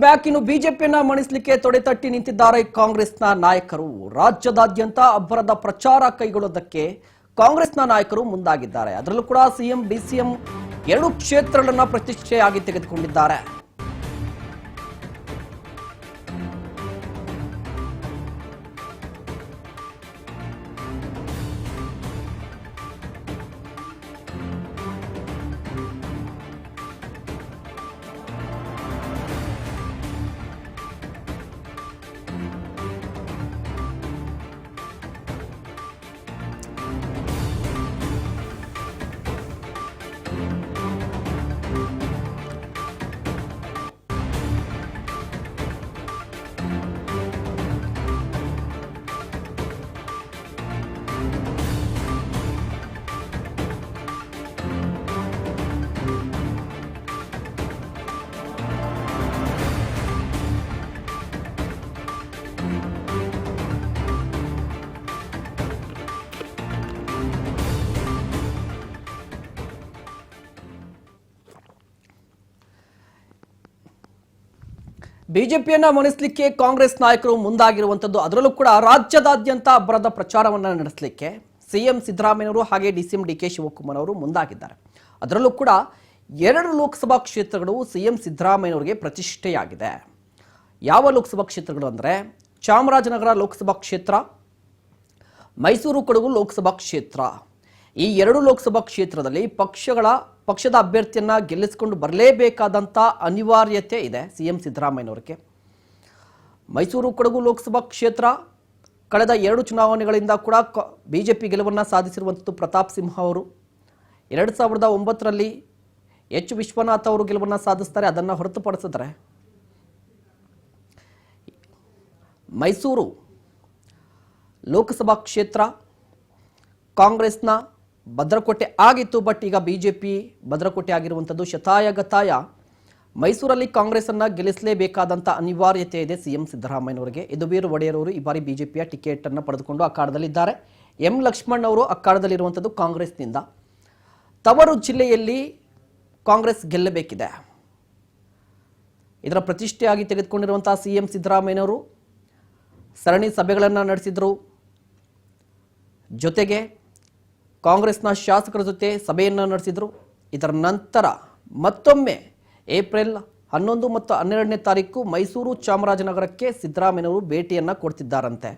Back ಇನ್ನು ಬಿಜೆಪಿಯನ್ನ ಮಣಿಸಲಿಕ್ಕೆ ತೊಡೆತಟ್ಟಿ ನಿಂತಿದ್ದಾರೆ ಕಾಂಗ್ರೆಸ್ನ ನಾಯಕರು. ರಾಜ್ಯದಾದ್ಯಂತ ಅಬ್ಬರದ ಪ್ರಚಾರ ಕೈಗೊಳ್ಳೋದಕ್ಕೆ ಕಾಂಗ್ರೆಸ್ನ ನಾಯಕರು ಮುಂದಾಗಿದ್ದಾರೆ. ಅದರಲ್ಲೂ ಕೂಡ ಸಿಎಂ ಡಿಸಿಎಂ 2 ಕ್ಷೇತ್ರಗಳನ್ನ ಪ್ರತಿಷ್ಠೆಯಾಗಿ ತೆಗೆದುಕೊಂಡಿದ್ದಾರೆ. ಬಿಜೆಪಿಯನ್ನ ಮಣಿಸಲಿಕ್ಕೆ ಕಾಂಗ್ರೆಸ್ ನಾಯಕರು ಮುಂದಾಗಿರುವಂತದ್ದು. ಅದರಲ್ಲೂ ಕೂಡ ರಾಜ್ಯದಾದ್ಯಂತ ಅಬ್ಬರದ ಪ್ರಚಾರವನ್ನ ನಡೆಸಲಿಕ್ಕೆ ಸಿಎಂ ಸಿದ್ದರಾಮಯ್ಯನವರು ಹಾಗೆ ಡಿಸಿಎಂ ಡಿಕೆ ಶಿವಕುಮಾರ್ ಅವರು ಮುಂದಾಗಿದ್ದಾರೆ. ಅದರಲ್ಲೂ ಕೂಡ 2 ಲೋಕಸಭಾ ಕ್ಷೇತ್ರಗಳು ಸಿಎಂ ಸಿದ್ದರಾಮಯ್ಯನವರಿಗೆ ಪ್ರತಿಷ್ಠೆಯಾಗಿದೆ. ಯಾವ ಲೋಕಸಭಾ ಕ್ಷೇತ್ರಗಳು ಅಂದರೆ ಚಾಮರಾಜನಗರ ಲೋಕಸಭಾ ಕ್ಷೇತ್ರ, ಮೈಸೂರು ಕೊಡಗು ಲೋಕಸಭಾ ಕ್ಷೇತ್ರ. ಈ 2 ಲೋಕಸಭಾ ಕ್ಷೇತ್ರದಲ್ಲಿ ಪಕ್ಷದ ಅಭ್ಯರ್ಥಿಯನ್ನ ಗೆಲ್ಲಿಸಿಕೊಂಡು ಬರಲೇಬೇಕಾದಂಥ ಅನಿವಾರ್ಯತೆ ಇದೆ ಸಿಎಂ ಸಿದ್ದರಾಮಯ್ಯನವರಿಗೆ. ಮೈಸೂರು ಕೊಡಗು ಲೋಕಸಭಾ ಕ್ಷೇತ್ರ ಕಳೆದ 2 ಚುನಾವಣೆಗಳಿಂದ ಕೂಡ ಬಿಜೆಪಿ ಗೆಲುವನ್ನು ಸಾಧಿಸಿರುವಂಥದ್ದು ಪ್ರತಾಪ್ ಸಿಂಹ ಅವರು. 2009ರಲ್ಲಿ ಎಚ್ ವಿಶ್ವನಾಥ್ ಅವರು ಗೆಲುವನ್ನು ಸಾಧಿಸ್ತಾರೆ. ಅದನ್ನು ಹೊರತುಪಡಿಸಿದ್ರೆ ಮೈಸೂರು ಲೋಕಸಭಾ ಕ್ಷೇತ್ರ ಕಾಂಗ್ರೆಸ್ನ ಭದ್ರಕೋಟೆ ಆಗಿತ್ತು. ಬಟ್ ಈಗ ಬಿಜೆಪಿ ಭದ್ರಕೋಟೆ ಆಗಿರುವಂಥದ್ದು ಶತಾಯಗತಾಯ ಮೈಸೂರಲ್ಲಿ ಕಾಂಗ್ರೆಸ್ ಅನ್ನ ಗೆಲ್ಲಿಸಲೇಬೇಕಾದಂಥ ಅನಿವಾರ್ಯತೆ ಇದೆ ಸಿಎಂ ಸಿದ್ದರಾಮಯ್ಯನವರಿಗೆ. ಯದುವೀರ್ ಒಡೆಯರ್ ಅವರು ಈ ಬಾರಿ ಬಿಜೆಪಿಯ ಟಿಕೆಟ್ ಅನ್ನು ಪಡೆದುಕೊಂಡು ಅಖಾಡದಲ್ಲಿದ್ದಾರೆ. ಎಂ ಲಕ್ಷ್ಮಣ್ ಅವರು ಅಖಾಡದಲ್ಲಿರುವಂಥದ್ದು ಕಾಂಗ್ರೆಸ್ನಿಂದ. ತವರು ಜಿಲ್ಲೆಯಲ್ಲಿ ಕಾಂಗ್ರೆಸ್ ಗೆಲ್ಲಬೇಕಿದೆ. ಇದರ ಪ್ರತಿಷ್ಠೆಯಾಗಿ ತೆಗೆದುಕೊಂಡಿರುವಂತಹ ಸಿಎಂ ಸಿದ್ದರಾಮಯ್ಯನವರು ಸರಣಿ ಸಭೆಗಳನ್ನು ನಡೆಸಿದರು. ಜೊತೆಗೆ ಕಾಂಗ್ರೆಸ್ನ ಶಾಸಕರ ಜೊತೆ ಸಭೆಯನ್ನು ನಡೆಸಿದರು. ಇದರ ನಂತರ ಮತ್ತೊಮ್ಮೆ ಏಪ್ರಿಲ್ 11 ಮತ್ತು 12ನೇ ತಾರೀಕು ಮೈಸೂರು ಚಾಮರಾಜನಗರಕ್ಕೆ ಸಿದ್ದರಾಮಯ್ಯನವರು ಭೇಟಿಯನ್ನು ಕೊಡ್ತಿದ್ದಾರಂತೆ.